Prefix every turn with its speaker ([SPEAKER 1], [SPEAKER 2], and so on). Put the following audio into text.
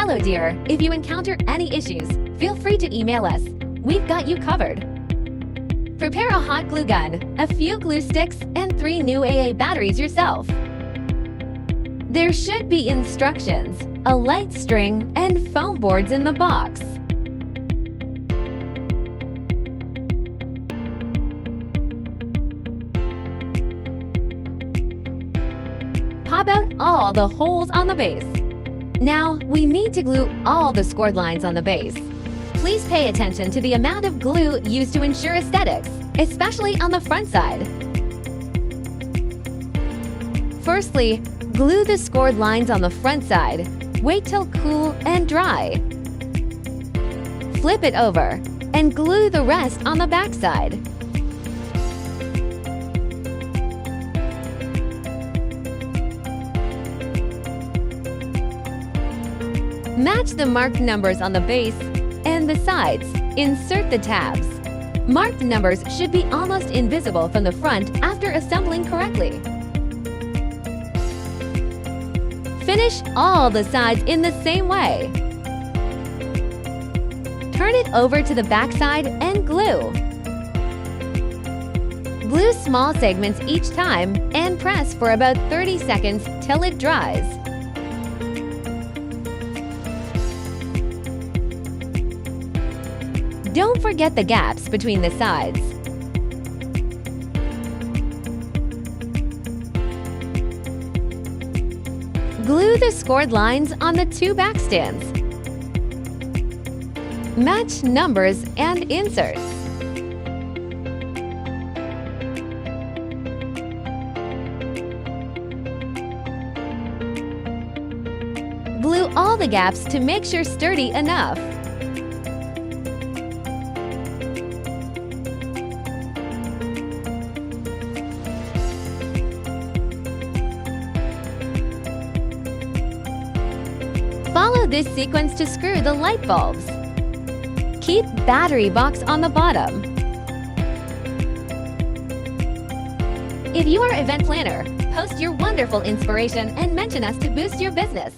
[SPEAKER 1] Hello dear, if you encounter any issues, feel free to email us. We've got you covered. Prepare a hot glue gun, a few glue sticks, and 3 new AA batteries yourself. There should be instructions, a light string, and foam boards in the box. Pop out all the holes on the base. Now, we need to glue all the scored lines on the base. Please pay attention to the amount of glue used to ensure aesthetics, especially on the front side. Firstly, glue the scored lines on the front side. Wait till cool and dry. Flip it over and glue the rest on the back side. Match the marked numbers on the base and the sides. Insert the tabs. Marked numbers should be almost invisible from the front after assembling correctly. Finish all the sides in the same way. Turn it over to the back side and glue. Glue small segments each time and press for about 30 seconds till it dries. Don't forget the gaps between the sides. Glue the scored lines on the 2 back stands. Match numbers and inserts. Glue all the gaps to make sure sturdy enough. Follow this sequence to screw the light bulbs. Keep battery box on the bottom. If you are an event planner, post your wonderful inspiration and mention us to boost your business.